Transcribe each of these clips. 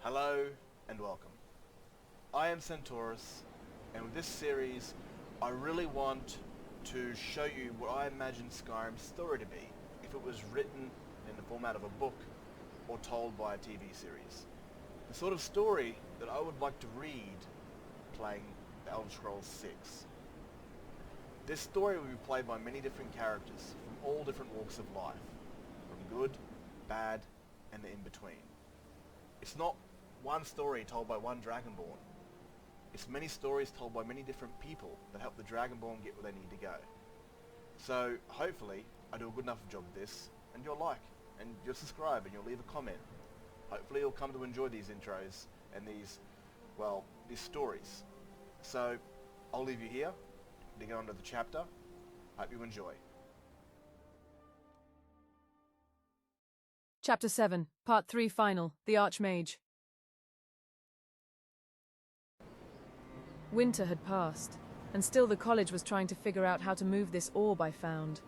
Hello and welcome. I am Senturos, and with this series I really want to show you what I imagine Skyrim's story to be if it was written in the format of a book or told by a TV series. The sort of story that I would like to read playing the Elder Scrolls 6. This story will be played by many different characters from all different walks of life, from good, bad, and the in-between. It's not one story told by one Dragonborn. It's many stories told by many different people that help the Dragonborn get where they need to go. So hopefully I do a good enough job of this and you'll like, and you'll subscribe and you'll leave a comment. Hopefully you'll come to enjoy these intros and these stories. So I'll leave you here to go on to the chapter. Hope you enjoy. Chapter 7, Part 3 Final, The Archmage. Winter had passed, and still the college was trying to figure out how to move this orb I found.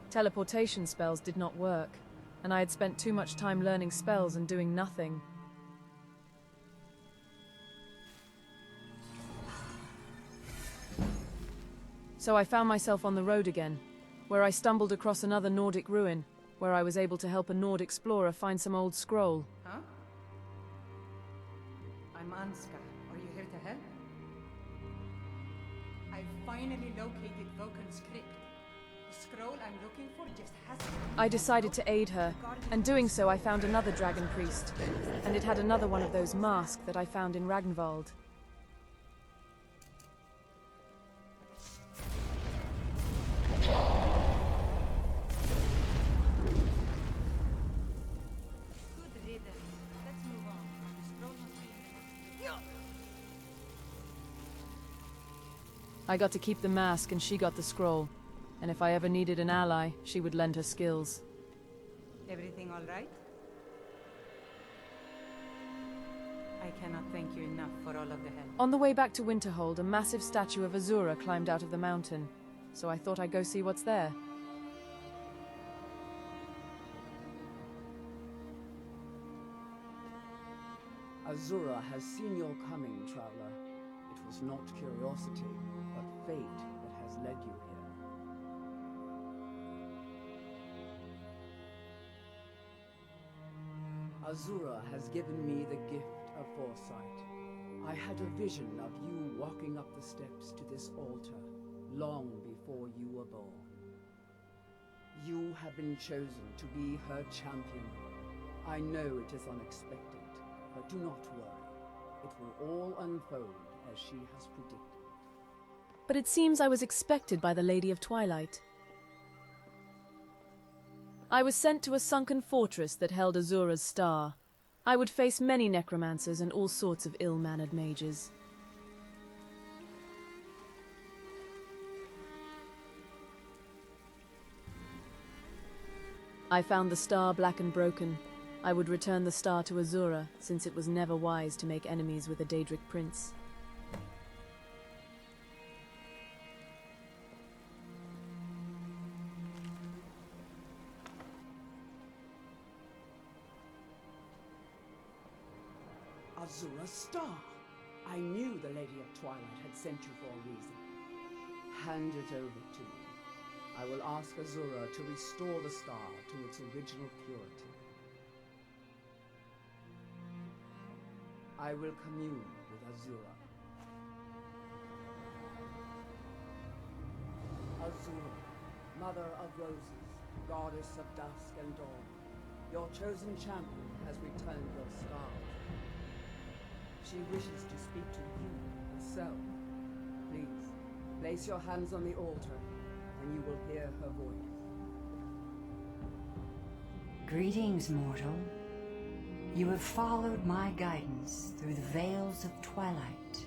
Teleportation spells did not work, and I had spent too much time learning spells and doing nothing. So I found myself on the road again, where I stumbled across another Nordic ruin, where I was able to help a Nord explorer find some old scroll. Huh? I'm Anska. Are you here to help? I finally located Vokan's crypt. The scroll I'm looking for just hasn't... I decided to aid her, and doing so I found another dragon priest, and it had another one of those masks that I found in Ragnvald. I got to keep the mask and she got the scroll. And if I ever needed an ally, she would lend her skills. Everything all right? I cannot thank you enough for all of the help. On the way back to Winterhold, a massive statue of Azura climbed out of the mountain. So I thought I'd go see what's there. Azura has seen your coming, traveler. It was not curiosity, but fate that has led you here. Azura has given me the gift of foresight. I had a vision of you walking up the steps to this altar, long before you were born. You have been chosen to be her champion. I know it is unexpected, but do not worry. It will all unfold as she has predicted. But it seems I was expected by the Lady of Twilight. I was sent to a sunken fortress that held Azura's star. I would face many necromancers and all sorts of ill-mannered mages. I found the star black and broken. I would return the star to Azura, since it was never wise to make enemies with a Daedric prince. Azura's star! I knew the Lady of Twilight had sent you for a reason. Hand it over to me. I will ask Azura to restore the star to its original purity. I will commune with Azura. Azura, Mother of Roses, Goddess of Dusk and Dawn, your chosen champion has returned your star. She wishes to speak to you herself. Please, place your hands on the altar, and you will hear her voice. Greetings, mortal. You have followed my guidance through the veils of twilight,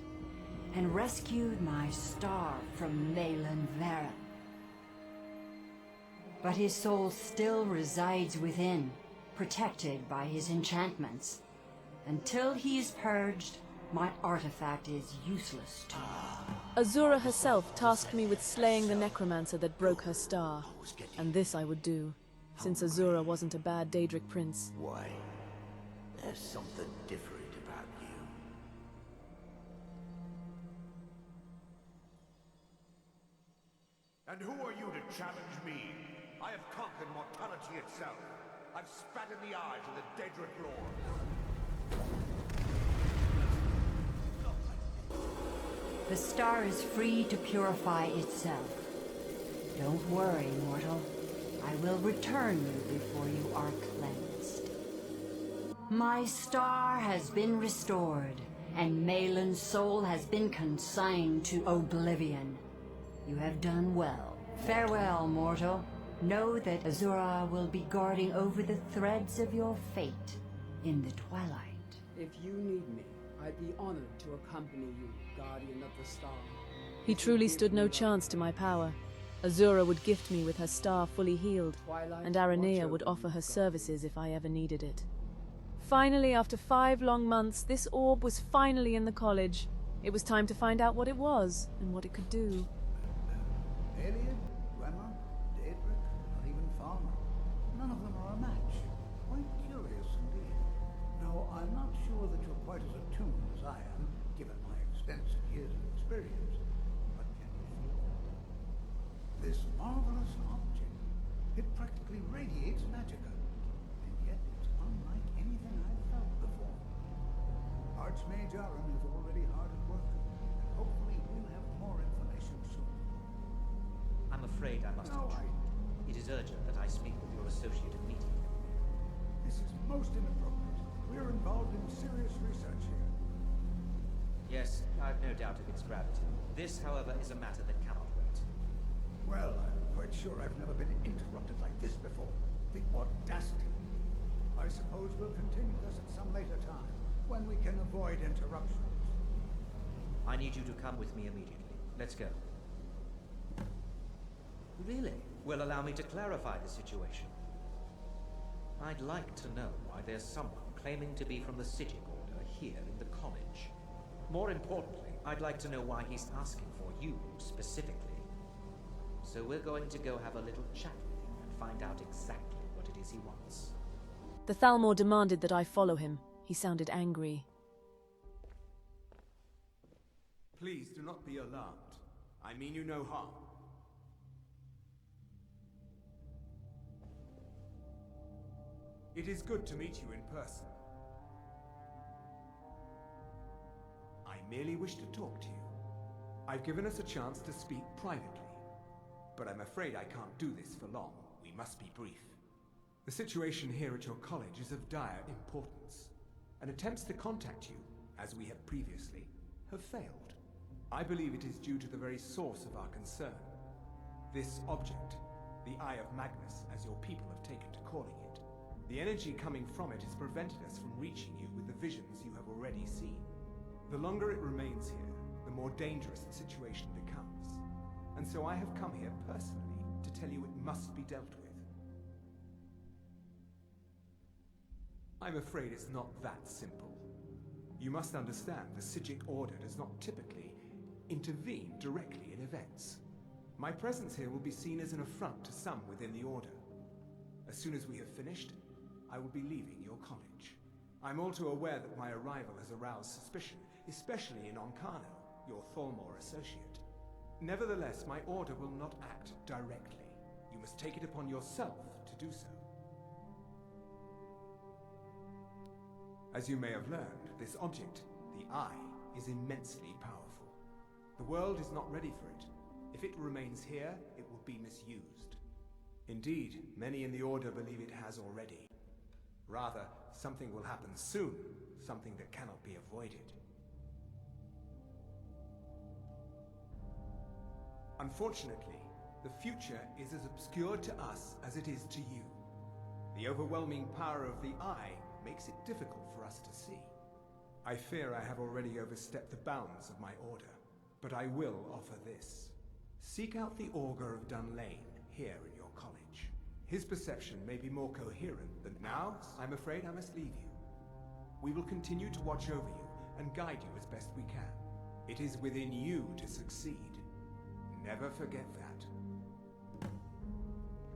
and rescued my star from Malyn Varen. But his soul still resides within, protected by his enchantments. Until he is purged, my artifact is useless to me. Azura herself tasked me with slaying the necromancer that broke her star, and this I would do, since Azura wasn't a bad Daedric prince. Why? There's something different about trap you. And who are you to challenge me? I have conquered mortality itself. I've spat in the eyes of the Daedric Lord. The star is free to purify itself. Don't worry, mortal. I will return you before you are cleansed. My star has been restored, and Malin's soul has been consigned to oblivion. You have done well. Farewell, mortal. Know that Azura will be guarding over the threads of your fate in the twilight. If you need me, I'd be honored to accompany you, Guardian of the Star. He truly stood no chance to my power. Azura would gift me with her star fully healed, and Aranea would offer her services if I ever needed it. Finally, after 5 long months, this orb was finally in the college. It was time to find out what it was, and what it could do. Alien, Grammar, Daedric, not even Farmer. None of them are a match. Quite curious indeed. No, I'm not sure that you're quite as attuned as I am, given my extensive years of experience. But can you feel that? This marvelous object, it practically radiates magicka. And yet it's unlike anything I've felt before. Archmage Aran is already hard at work, and hopefully we'll have more information soon. I'm afraid I must retreat. It is urgent that I speak with your associate immediately. This is most inappropriate. We're involved in serious research here. Yes, I've no doubt of its gravity. This, however, is a matter that cannot wait. Well, I'm quite sure I've never been interrupted like this before. The audacity. I suppose we'll continue this at some later time, when we can avoid interruptions. I need you to come with me immediately. Let's go. Really? Well, allow me to clarify the situation. I'd like to know why there's someone claiming to be from the Sigil Order here in the college. More importantly, I'd like to know why he's asking for you specifically. So we're going to go have a little chat with him and find out exactly what it is he wants. The Thalmor demanded that I follow him. He sounded angry. Please do not be alarmed. I mean you no harm. It is good to meet you in person. I merely wish to talk to you. I've given us a chance to speak privately, but I'm afraid I can't do this for long. We must be brief. The situation here at your college is of dire importance, and attempts to contact you, as we have previously, have failed. I believe it is due to the very source of our concern. This object, the Eye of Magnus, as your people have taken to calling it. The energy coming from it has prevented us from reaching you with the visions you have already seen. The longer it remains here, the more dangerous the situation becomes. And so I have come here personally to tell you it must be dealt with. I'm afraid it's not that simple. You must understand the Sigil Order does not typically intervene directly in events. My presence here will be seen as an affront to some within the Order. As soon as we have finished, I will be leaving your college. I'm all too aware that my arrival has aroused suspicion, especially in Onkano, your Thalmor associate. Nevertheless, my order will not act directly. You must take it upon yourself to do so. As you may have learned, this object, the Eye, is immensely powerful. The world is not ready for it. If it remains here, it will be misused. Indeed, many in the Order believe it has already. Rather, something will happen soon, something that cannot be avoided. Unfortunately, the future is as obscure to us as it is to you. The overwhelming power of the Eye makes it difficult for us to see. I fear I have already overstepped the bounds of my order, but I will offer this. Seek out the Augur of Dunlane here in your college. His perception may be more coherent than now. I'm afraid I must leave you. We will continue to watch over you and guide you as best we can. It is within you to succeed. Never forget that.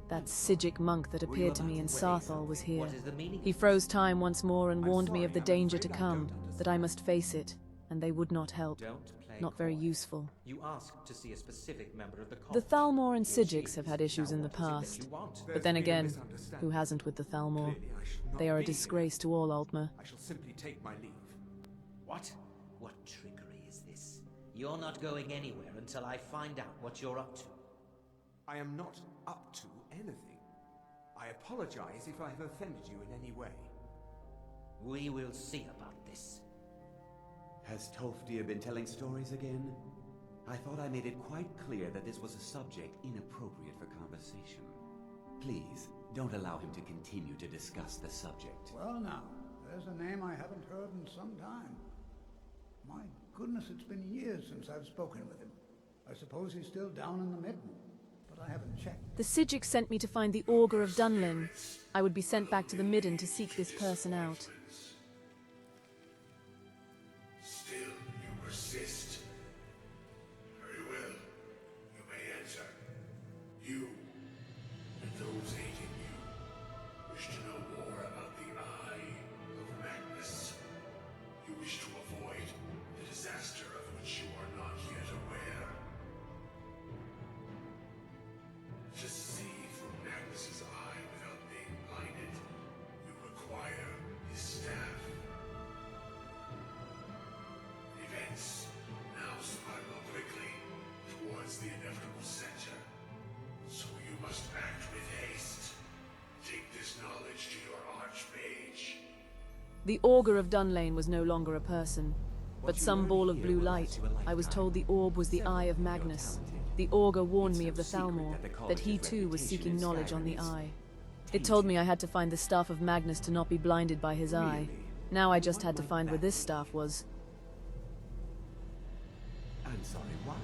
That Sijic monk that appeared to me in Saarthal was here. What is the meaning? He froze time once more and I'm warned me of the sorry, I'm danger to afraid I come, don't that I must face it, and they would not help. Don't play Not very coy. useful. You asked to see a specific member of the The college. Thalmor and Here she Sijics have is. had issues Now in the what is it that past. you want? But then There's been a again, misunderstanding. who hasn't with the Thalmor? Clearly I should not They are a be here. disgrace to all Altmer. I shall simply take my leave. What? What trickery is this? You're not going anywhere until I find out what you're up to. I am not up to anything. I apologize if I have offended you in any way. We will see about this. Has Tolfdir been telling stories again? I thought I made it quite clear that this was a subject inappropriate for conversation. Please, don't allow him to continue to discuss the subject. Well now, there's a name I haven't heard in some time. My goodness, it's been years since I've spoken with him. I suppose he's still down in the Midden, but I haven't checked. The Sijic sent me to find the Augur of Dunlin. I would be sent back to the Midden to seek this person out. Still, you persist. Very well. You may answer. You, and those aiding you, wish to know more about the Eye of Magnus. You wish to avoid the disaster of which you are not yet aware. To see through Magnus's eye without being blinded, you require his staff. Events now spiral quickly towards the inevitable center. So you must act with haste. Take this knowledge to your Archmage. The Augur of Dunlane was no longer a person, but some ball of blue light. I was told the orb was the Eye of Magnus. The Augur warned me of the Thalmor, that he too was seeking knowledge on the Eye. It told me I had to find the Staff of Magnus to not be blinded by his eye. Now I just had to find where this staff was. I'm sorry, what?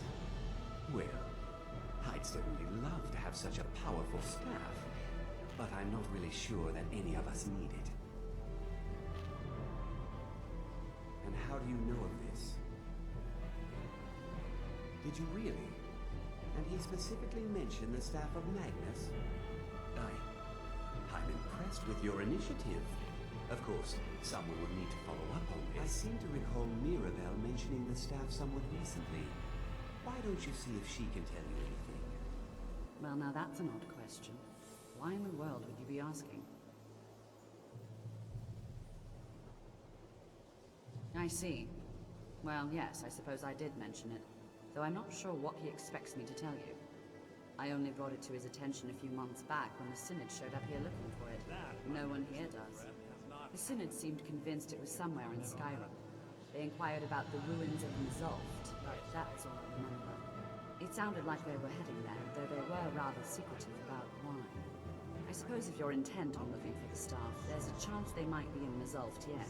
Well, I'd certainly love to have such a powerful staff, but I'm not really sure that any of us need it. And how do you know of this? Did you really? And he specifically mentioned the Staff of Magnus? I'm impressed with your initiative. Of course, someone would need to follow up on this. I seem to recall Minerva mentioning the staff somewhat recently. Why don't you see if she can tell you anything? Well, now that's an odd question. Why in the world would you be asking? I see. Well, yes, I suppose I did mention it, though I'm not sure what he expects me to tell you. I only brought it to his attention a few months back when the Synod showed up here looking for it. No one here does. The Synod seemed convinced it was somewhere in Skyrim. They inquired about the ruins of Mzulft, but that's all I remember. It sounded like they were heading there, though they were rather secretive about why. I suppose if you're intent on looking for the staff, there's a chance they might be in Mzulft yet.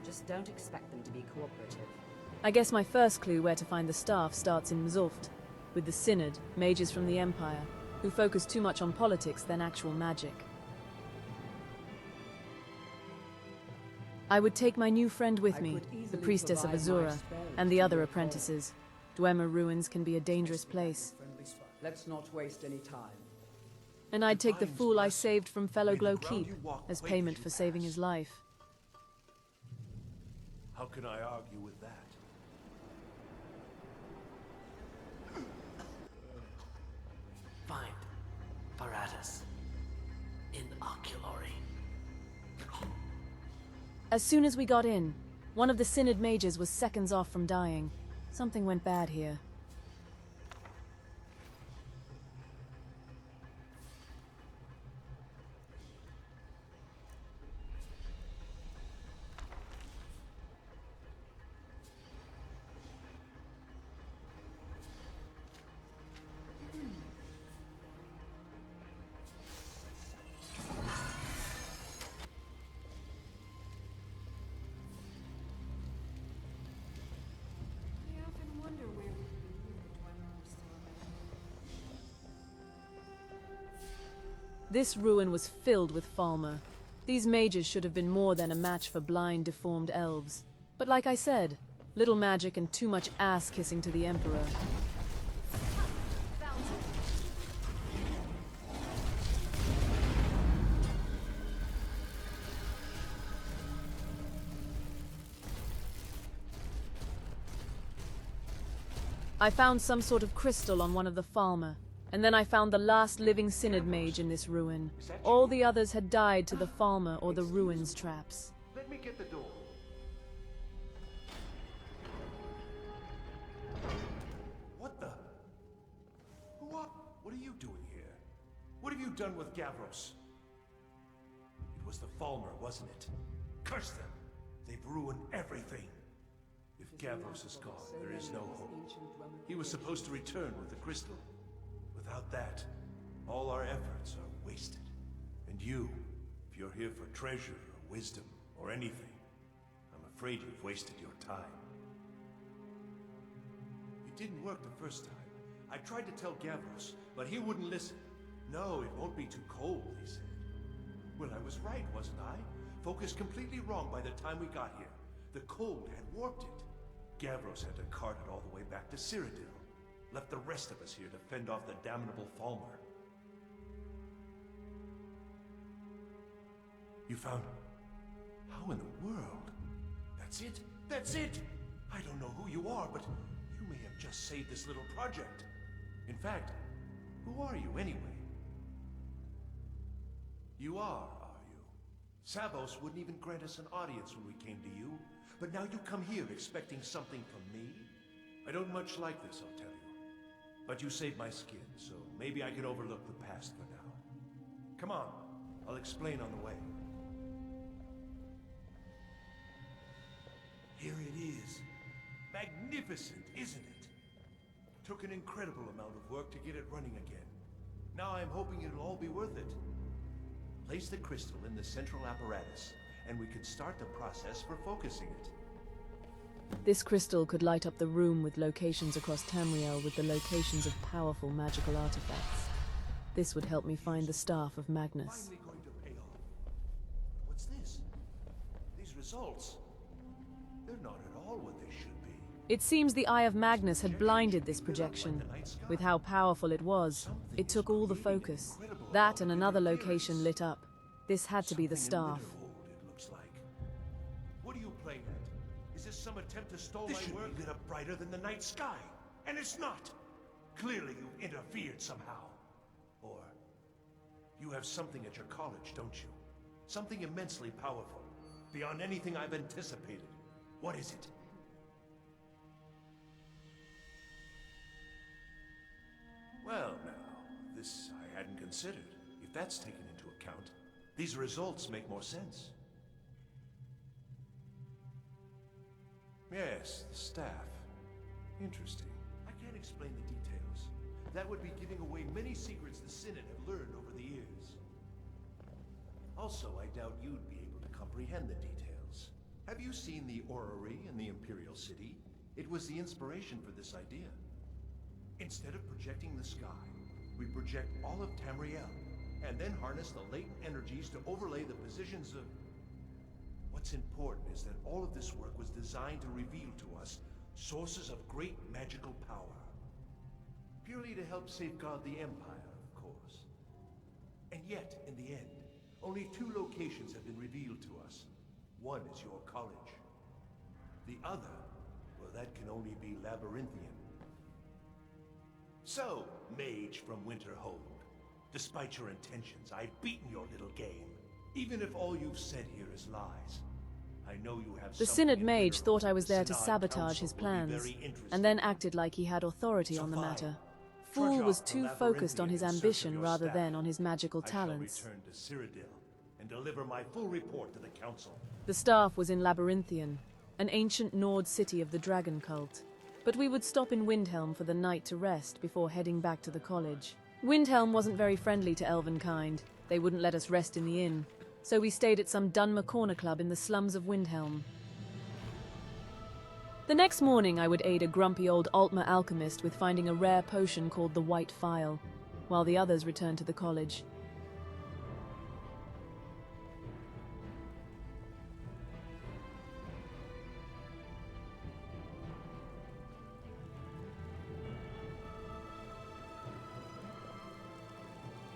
Just don't expect them to be cooperative. I guess my first clue where to find the staff starts in Mzulft, with the Synod, mages from the Empire, who focus too much on politics than actual magic. I would take my new friend with me, the priestess of Azura, and the other apprentices. Dwemer ruins can be a dangerous place. Let's not waste any time. And I'd take the fool I saved from Fellow Glow Keep as payment for saving his life. How can I argue with that? Find Paratus in Oculary. As soon as we got in, one of the Synod mages was seconds off from dying. Something went bad here. This ruin was filled with Falmer. These mages should have been more than a match for blind, deformed elves. But like I said, little magic and too much ass-kissing to the Emperor. I found some sort of crystal on one of the Falmer, and then I found the last living Synod mage in this ruin. All the others had died to the Falmer or the ruins traps. Let me get the door. What the? What are you doing here? What have you done with Gavros? It was the Falmer, wasn't it? Curse them! They've ruined everything. If Gavros is gone, there is no hope. He was supposed to return with the crystal. Without that, all our efforts are wasted. And you, if you're here for treasure or wisdom or anything, I'm afraid you've wasted your time. It didn't work the first time. I tried to tell Gavros, but he wouldn't listen. No, it won't be too cold, he said. Well, I was right, wasn't I? Focused completely wrong by the time we got here. The cold had warped it. Gavros had to cart it all the way back to Cyrodiil. Left the rest of us here to fend off the damnable Falmer. You found... How in the world? That's it? That's it! I don't know who you are, but you may have just saved this little project. In fact, who are you anyway? You are you? Savos wouldn't even grant us an audience when we came to you, but now you come here expecting something from me? I don't much like this, I'll tell you. But you saved my skin, so maybe I can overlook the past for now. Come on, I'll explain on the way. Here it is. Magnificent, isn't it? Took an incredible amount of work to get it running again. Now I'm hoping it'll all be worth it. Place the crystal in the central apparatus, and we can start the process for focusing it. This crystal could light up the room with locations across Tauriel with the locations of powerful magical artifacts. This would help me find the Staff of Magnus. Finally going to pay off. What's this? These results, they're not at all what they should be. It seems the Eye of Magnus had blinded this projection. With how powerful it was, it took all the focus. That and another location lit up. This had to be the Staff. It looks like. What are you playing at? Is this some attempt to stall my work? This should be lit up brighter than the night sky, and it's not. Clearly you've interfered somehow. Or you have something at your college, don't you? Something immensely powerful, beyond anything I've anticipated. What is it? Well, now, this I hadn't considered. If that's taken into account, these results make more sense. Yes, the staff. Interesting. I can't explain the details. That would be giving away many secrets the Synod have learned over the years. Also, I doubt you'd be able to comprehend the details. Have you seen the orrery in the Imperial city? It was the inspiration for this idea. Instead of projecting the sky, we project all of Tauriel, and then harness the latent energies to overlay the positions of... What's important is that all of this work was designed to reveal to us sources of great magical power. Purely to help safeguard the Empire, of course. And yet, in the end, only 2 locations have been revealed to us. One is your college. The other, well, that can only be Labyrinthian. So, Mage from Winterhold, despite your intentions, I've beaten your little game. Even if all you've said here is lies. I know you have the Synod Mage thought I was there to sabotage his plans, and then acted like he had authority on the matter. Fool was too focused on his ambition rather than on his magical talents. I shall return to Cyrodiil and deliver my full report to the Council. The staff was in Labyrinthian, an ancient Nord city of the dragon cult. But we would stop in Windhelm for the night to rest before heading back to the college. Windhelm wasn't very friendly to elvenkind. They wouldn't let us rest in the inn, so we stayed at some Dunmer corner club in the slums of Windhelm. The next morning I would aid a grumpy old Altmer alchemist with finding a rare potion called the White Phial, while the others returned to the college.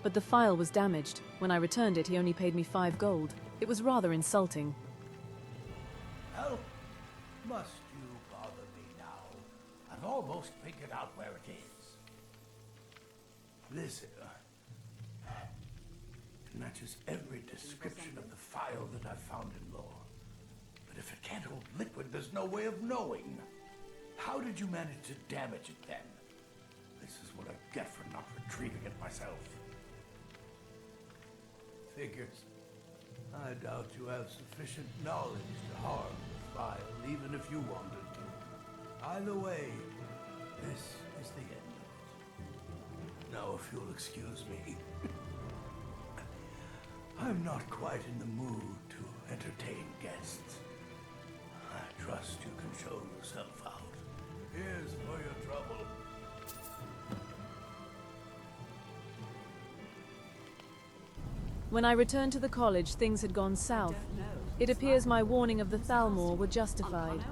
But the phial was damaged. When I returned it, he only paid me 5 gold. It was rather insulting. Help? Must you bother me now? I've almost figured out where it is. This it matches every description of the file that I've found in lore. But if it can't hold liquid, there's no way of knowing. How did you manage to damage it then? This is what I get for not retrieving it myself. Figures. I doubt you have sufficient knowledge to harm the file, even if you wanted to. Either way, this is the end of it. Now, if you'll excuse me, I'm not quite in the mood to entertain guests. I trust you can show yourself out. Here's for your trouble. When I returned to the college, things had gone south. It appears my warning of the Thalmor were justified.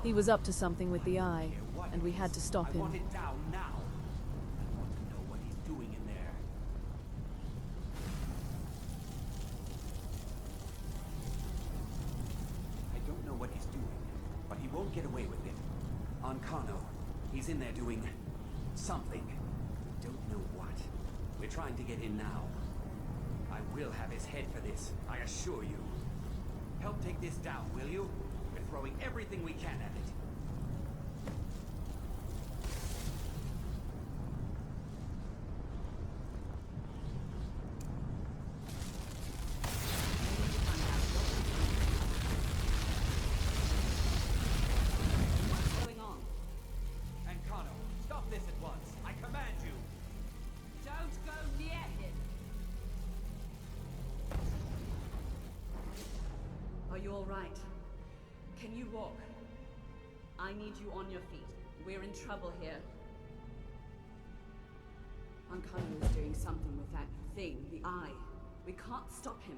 He was up to something with the eye, and we had to stop him. I want it down now. I want to know what he's doing in there. I don't know what he's doing, but he won't get away with it. On Kano, he's in there doing something. Don't know what. We're trying to get in now. I will have his head for this, I assure you. Help take this down, will you? We're throwing everything we can at it. What's going on? And Kano, stop this at once. I command you. Don't go near him! Are you all right? Can you walk? I need you on your feet. We're in trouble here. Ankano is doing something with that thing, the eye. We can't stop him.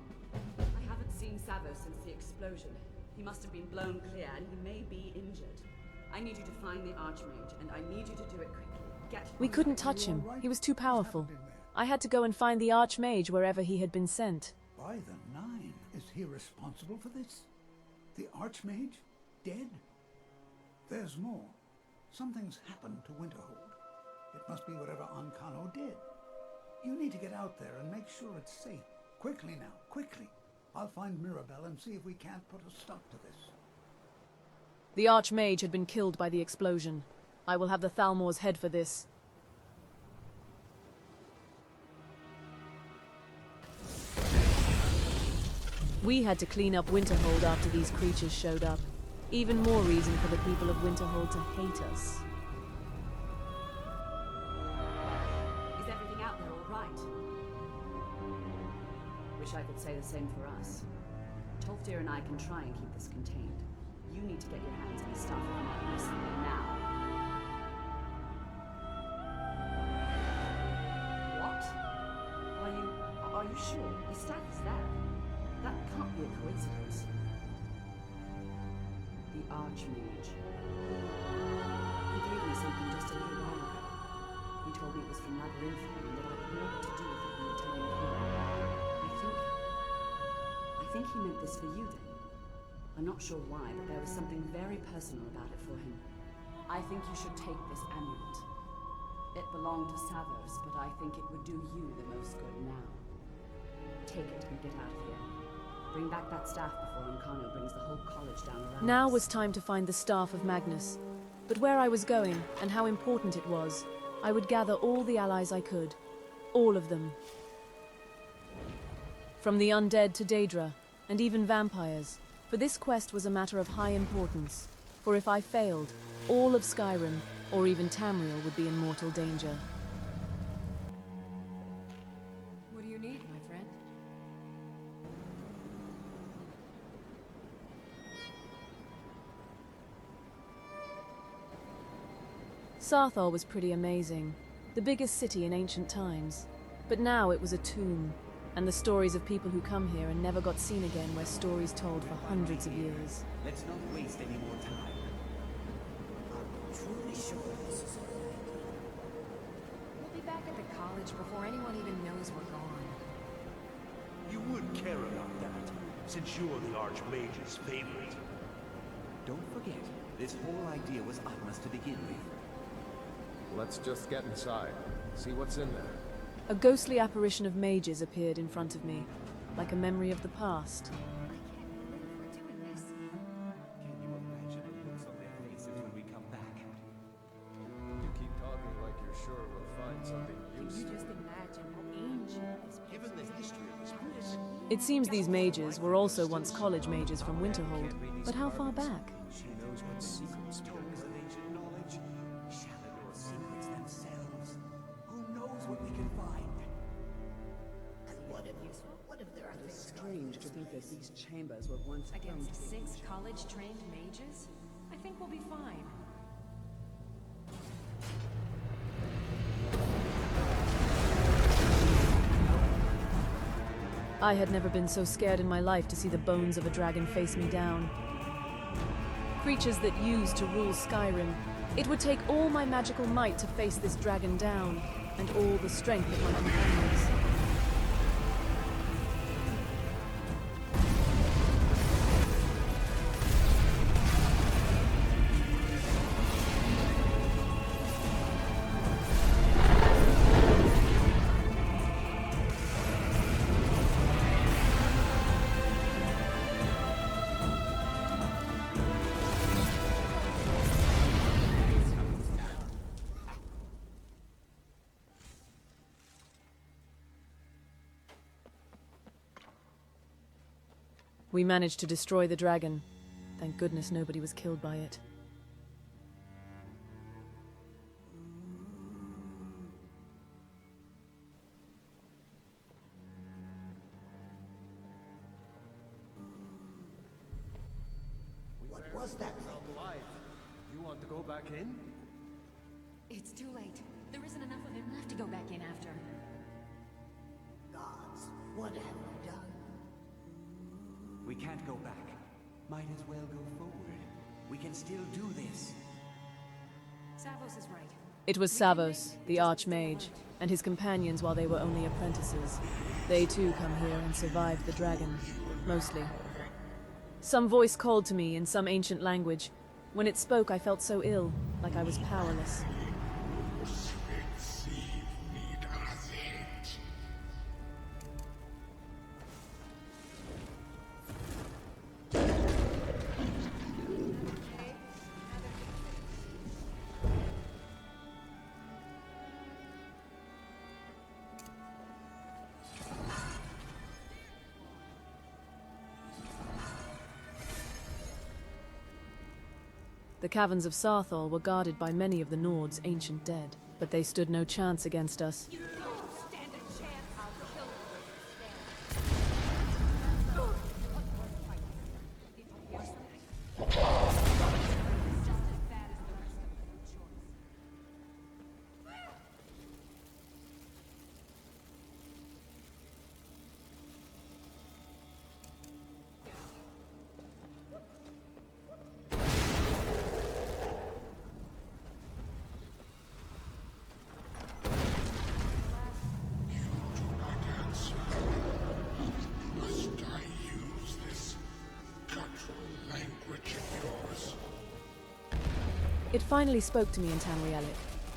I haven't seen Savo since the explosion. He must have been blown clear, and he may be injured. I need you to find the Archmage, and I need you to do it quickly. We couldn't touch him. He was too powerful. I had to go and find the Archmage wherever he had been sent. By the Nine, is he responsible for this? The Archmage? Dead? There's more. Something's happened to Winterhold. It must be whatever Ankano did. You need to get out there and make sure it's safe. Quickly now, quickly. I'll find Mirabelle and see if we can't put a stop to this. The Archmage had been killed by the explosion. I will have the Thalmor's head for this. We had to clean up Winterhold after these creatures showed up. Even more reason for the people of Winterhold to hate us. Is everything out there all right? Wish I could say the same for us. Tolfdir and I can try and keep this contained. You need to get your hands on the stuff of Magnus now. What? Are you sure? The staff is there. That can't be a coincidence. The Archmage. He gave me something just a little while ago. He told me it was from Labyrinthine and that I'd know what to do with it when the time came. I think he meant this for you then. I'm not sure why, but there was something very personal about it for him. I think you should take this amulet. It belonged to Savos, but I think it would do you the most good now. Take it and get out of here. Bring back that staff before Ankano brings the whole college down around Now us. was time to find the staff of Magnus. But where I was going, and how important it was, I would gather all the allies I could. All of them. From the undead to Daedra, and even vampires. For this quest was a matter of high importance. For if I failed, all of Skyrim, or even Tamriel, would be in mortal danger. What do you need, my friend? Saarthal was pretty amazing. The biggest city in ancient times. But now it was a tomb. And the stories of people who come here and never got seen again were stories told for hundreds of years. Let's not waste any more time. I'm truly sure this is all right. We'll be back at the college before anyone even knows we're gone. You would care about that, since you're the Archmage's favorite. Don't forget, this whole idea was Atma's to begin with. Let's just get inside. See what's in there. A ghostly apparition of mages appeared in front of me, like a memory of the past. It seems these mages were also once college mages from Winterhold, but how far back? She knows what secrets tomes of ancient knowledge. Shallowed or secrets themselves. Who knows what we can find? And what if there are It is things strange to think that these chambers were once against 6 college-trained mages? I think we'll be fine. I had never been so scared in my life to see the bones of a dragon face me down. Creatures that used to rule Skyrim. It would take all my magical might to face this dragon down, and all the strength of my companions. We managed to destroy the dragon. Thank goodness nobody was killed by it. What was that? Alive. You want to go back in? It's too late. There isn't enough of him left to go back in after. Gods, what have we done? We can't go back. Might as well go forward. We can still do this. Savos is right. It was Savos, the Archmage, and his companions while they were only apprentices. They too come here and survived the dragon, mostly. Some voice called to me in some ancient language. When it spoke, I felt so ill, like I was powerless. The caverns of Saarthal were guarded by many of the Nord's ancient dead, but they stood no chance against us. You don't stand a chance. I'll kill It finally spoke to me in Tauriel.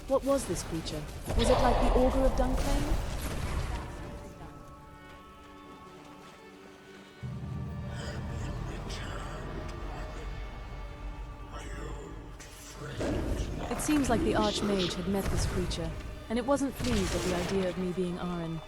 What was this creature? Was it like the Augur of Dunclain? It seems like the Archmage had met this creature, and it wasn't pleased at the idea of me being Arryn.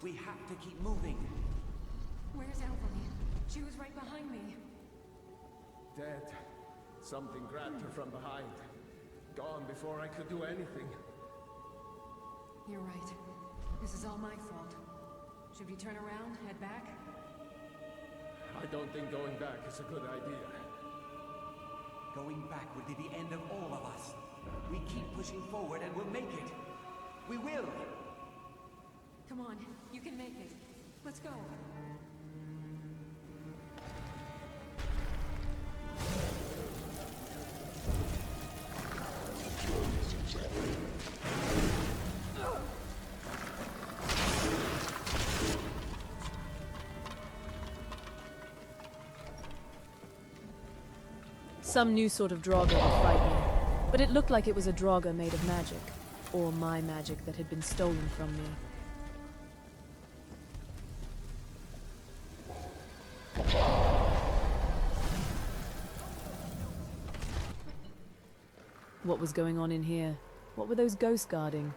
We have to keep moving. Where's Elvery? She was right behind me. Dead. Something grabbed her from behind. Gone before I could do anything. You're right. This is all my fault. Should we turn around, head back? I don't think going back is a good idea. Going back would be the end of all of us. We keep pushing forward and we'll make it. We will! Come on, you can make it. Let's go. Some new sort of Draugr would fight me, but it looked like it was a Draugr made of magic, or my magic that had been stolen from me. What was going on in here? What were those ghosts guarding?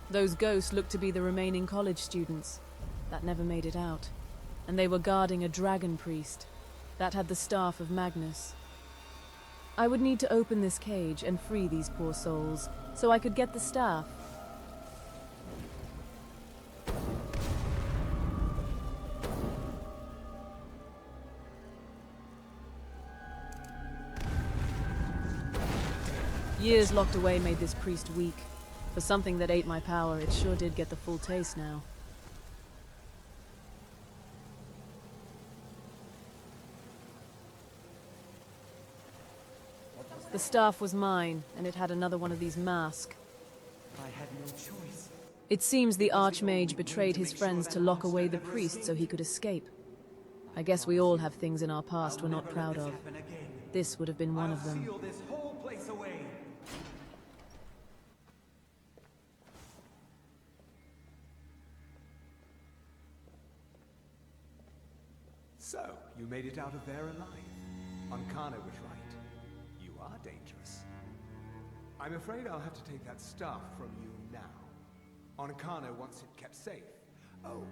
Those ghosts looked to be the remaining college students. That never made it out. And they were guarding a dragon priest. That had the staff of Magnus. I would need to open this cage and free these poor souls, so I could get the staff. Years locked away made this priest weak. For something that ate my power, it sure did get the full taste now. The staff was mine, and it had another one of these masks. I had no choice. It seems the Archmage betrayed his friends to lock away the priest so he could escape. I guess we all have things in our past we're not proud of. This would have been one of them. Seal this whole place away. So, you made it out of there alive. Ankana was right. You are dangerous. I'm afraid I'll have to take that staff from you now. Ankana wants it kept safe. Oh,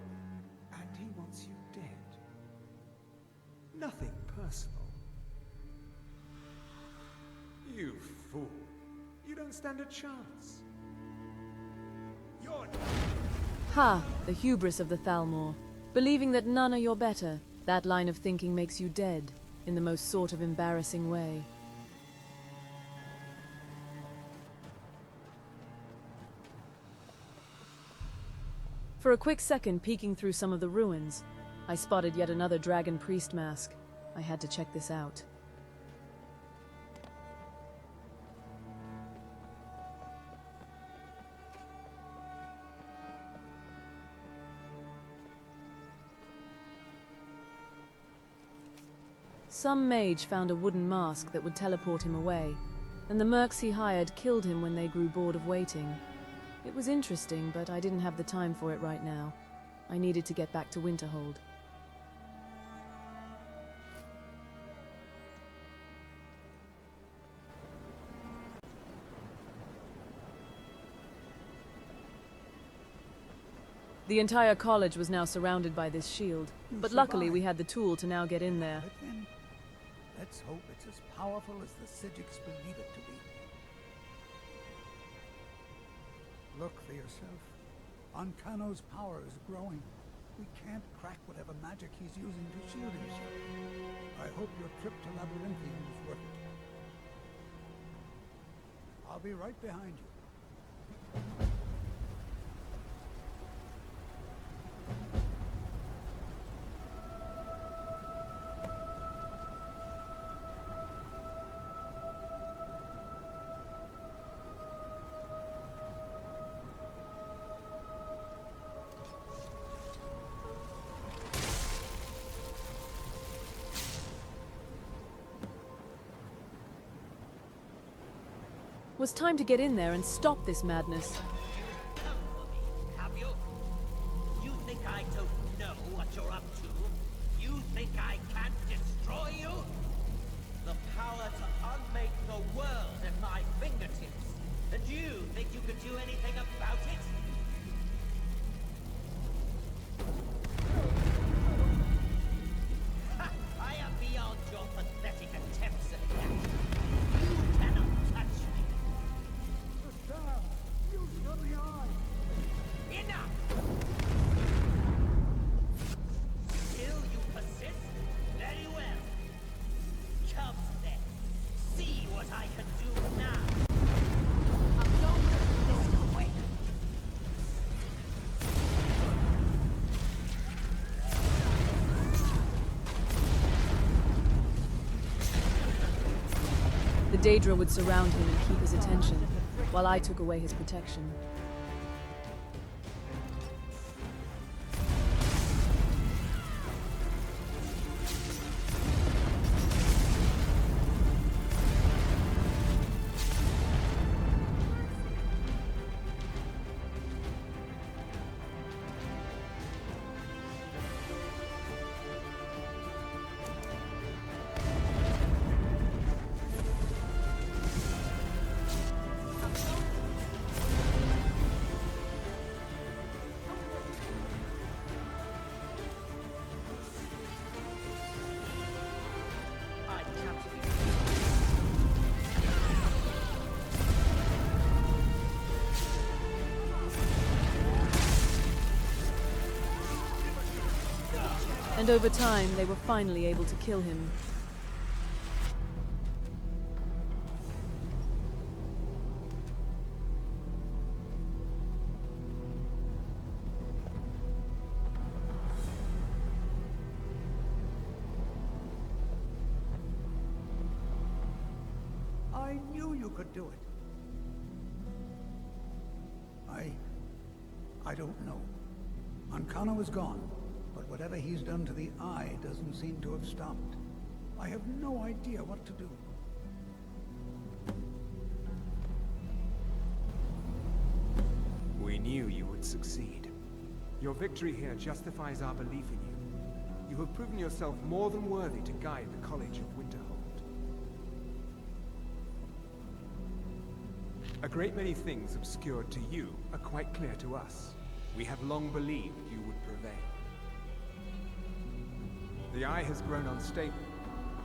and he wants you dead. Nothing personal. You fool. You don't stand a chance. You're... Ha! The hubris of the Thalmor. Believing that none are your better. That line of thinking makes you dead, in the most sort of embarrassing way. For a quick second peeking through some of the ruins, I spotted yet another dragon priest mask. I had to check this out. Some mage found a wooden mask that would teleport him away, and the mercs he hired killed him when they grew bored of waiting. It was interesting, but I didn't have the time for it right now. I needed to get back to Winterhold. The entire college was now surrounded by this shield, but luckily we had the tool to now get in there. Let's hope it's as powerful as the Sigics believe it to be. Look for yourself. Ankano's power is growing. We can't crack whatever magic he's using to shield himself. I hope your trip to Labyrinthium was worth it. I'll be right behind you. Was time to get in there and stop this madness. Have you? You think I don't know what you're up to? You think I can't destroy you? The power to unmake the world at my fingertips. And you think you could do anything about it? Ha! I am beyond your pathetic attempts at that. You cannot touch me. The star! You shut the eye! Enough! Still you persist? Very well. Come then. See what I can do now. I'm not this way. The Daedra would surround him and keep his attention, while I took away his protection. And over time, they were finally able to kill him. I knew you could do it. I don't know. Ancano is gone, but whatever he's done to the Eye doesn't seem to have stopped. I have no idea what to do. We knew you would succeed. Your victory here justifies our belief in you. You have proven yourself more than worthy to guide the College of Winterhold. A great many things obscured to you are quite clear to us. We have long believed you would prevail. The Eye has grown unstable.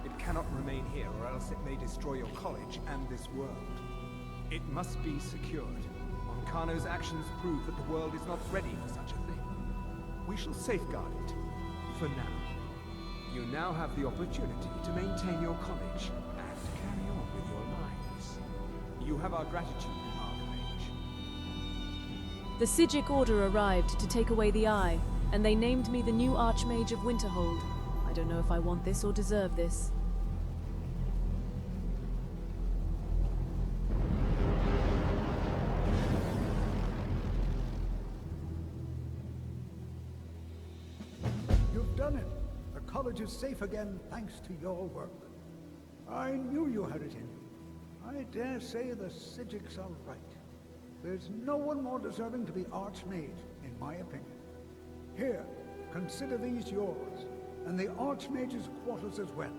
It cannot remain here, or else it may destroy your college and this world. It must be secured. Ancano's actions prove that the world is not ready for such a thing. We shall safeguard it, for now. You now have the opportunity to maintain your college and carry on with your lives. You have our gratitude, Archmage. The Sigic Order arrived to take away the Eye, and they named me the new Archmage of Winterhold. I don't know if I want this or deserve this. You've done it. The college is safe again thanks to your work. I knew you had it in you. I dare say the Sigics are right. There's no one more deserving to be Archmage, in my opinion. Here, consider these yours, and the Archmage's quarters as well.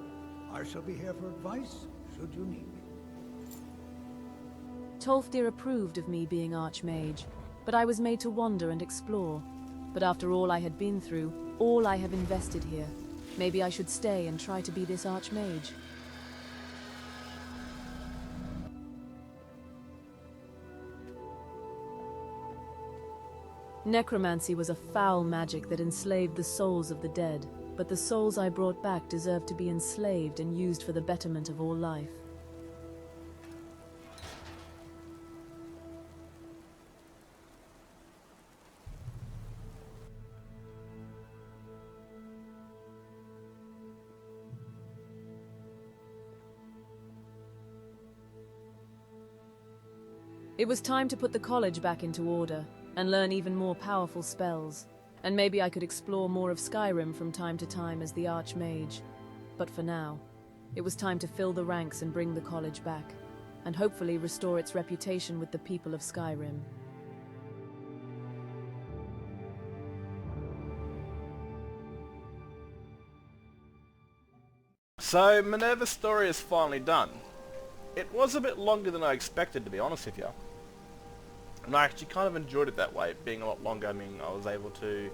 I shall be here for advice, should you need me. Tolfdir approved of me being Archmage, but I was made to wander and explore. But after all I had been through, all I have invested here, maybe I should stay and try to be this Archmage. Necromancy was a foul magic that enslaved the souls of the dead, but the souls I brought back deserved to be enslaved and used for the betterment of all life. It was time to put the college back into order, and learn even more powerful spells. And maybe I could explore more of Skyrim from time to time as the Archmage. But for now, it was time to fill the ranks and bring the college back. and hopefully restore its reputation with the people of Skyrim. So, Minerva's story is finally done. It was a bit longer than I expected, to be honest with you. And I actually kind of enjoyed it that way, it being a lot longer. I mean, I was able to,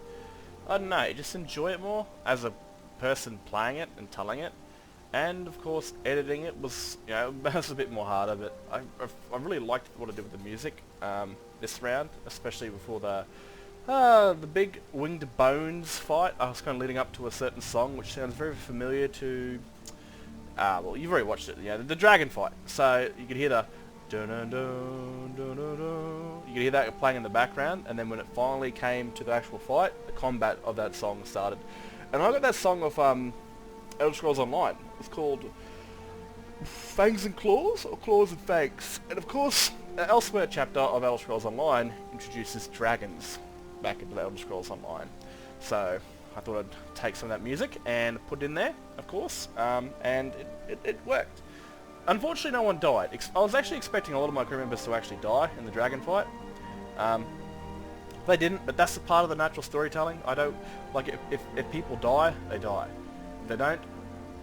I don't know, just enjoy it more as a person playing it and telling it. And, of course, editing it was, you know, it was a bit more harder, but I really liked what I did with the music this round, especially before the big winged bones fight. I was kind of leading up to a certain song, which sounds very familiar to, well, you've already watched it, you know, the dragon fight. So you could hear the dun dun dun dun dun dun. You could hear that playing in the background, and then when it finally came to the actual fight, the combat of that song started. And I got that song off Elder Scrolls Online. It's called Fangs and Claws, or Claws and Fangs. And of course, the Elsewhere chapter of Elder Scrolls Online introduces dragons back into the Elder Scrolls Online. So I thought I'd take some of that music and put it in there, of course, and it worked. Unfortunately, no one died. I was actually expecting a lot of my crew members to actually die in the dragon fight. They didn't, but that's a part of the natural storytelling. I don't, like, if people die, they die. If they don't,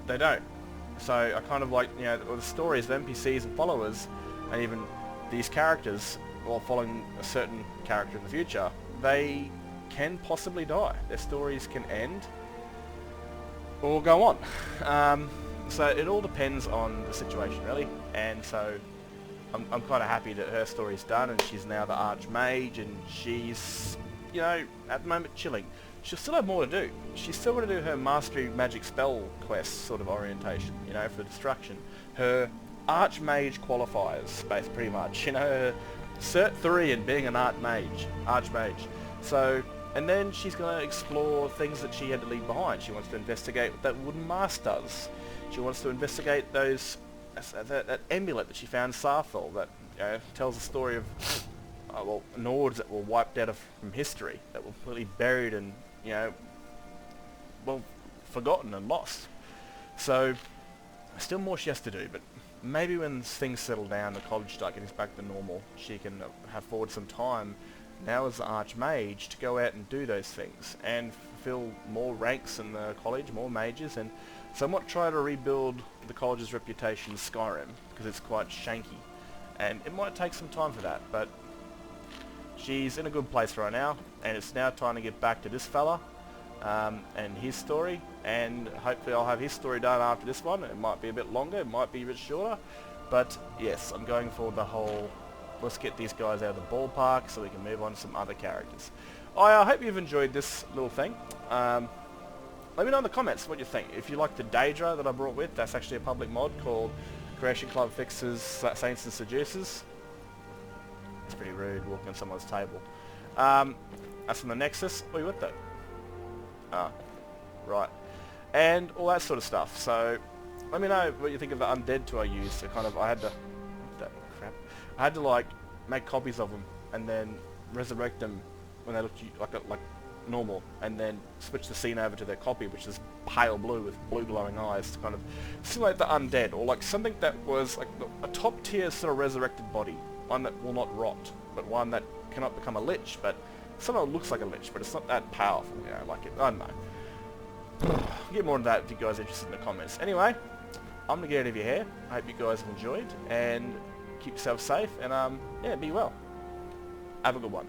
they don't. So I kind of like, you know, the stories of NPCs and followers, and even these characters, while following a certain character in the future, they can possibly die. Their stories can end or go on. So it all depends on the situation, really. And so I'm kind of happy that her story's done, and she's now the Archmage, and she's, you know, at the moment chilling. She'll still have more to do. She's still going to do her Mastery Magic Spell quest sort of orientation, you know, for destruction. Her Archmage qualifiers, pretty much. You know, her Cert 3 in being an Archmage. So, and then she's going to explore things that she had to leave behind. She wants to investigate what that wooden mask does. She wants to investigate those, that amulet that she found in Saarthal that, you know, tells the story of, well, Nords that were wiped out from history, that were completely buried and, you know, well, forgotten and lost. So, still more she has to do, but maybe when things settle down, the college start getting back to normal, she can have forward some time now as the Archmage to go out and do those things and fulfill more ranks in the college, more mages, and somewhat try to rebuild the college's reputation in Skyrim, because it's quite shanky. And it might take some time for that, but she's in a good place right now, and it's now time to get back to this fella and his story, and hopefully I'll have his story done after this one. It might be a bit longer, it might be a bit shorter, but yes, I'm going for the whole, let's get these guys out of the ballpark so we can move on to some other characters. I hope you've enjoyed this little thing. Let me know in the comments what you think. If you like the Daedra that I brought with, that's actually a public mod called Creation Club Fixes Saints and Seducers. It's pretty rude walking on someone's table. That's from the Nexus. Wait, what though? Ah, right. And all that sort of stuff. So let me know what you think of the undead tool I used. I had to like make copies of them and then resurrect them when they looked like normal, and then switch the scene over to their copy, which is pale blue with blue glowing eyes, to kind of simulate the undead, or like something that was like a top tier sort of resurrected body, one that will not rot, but one that cannot become a lich, but somehow looks like a lich, but it's not that powerful, you know, like it, I don't know. I'll get more into that if you guys are interested in the comments. Anyway, I'm gonna get out of your hair. I hope you guys have enjoyed, and keep yourself safe, and yeah, be well. Have a good one.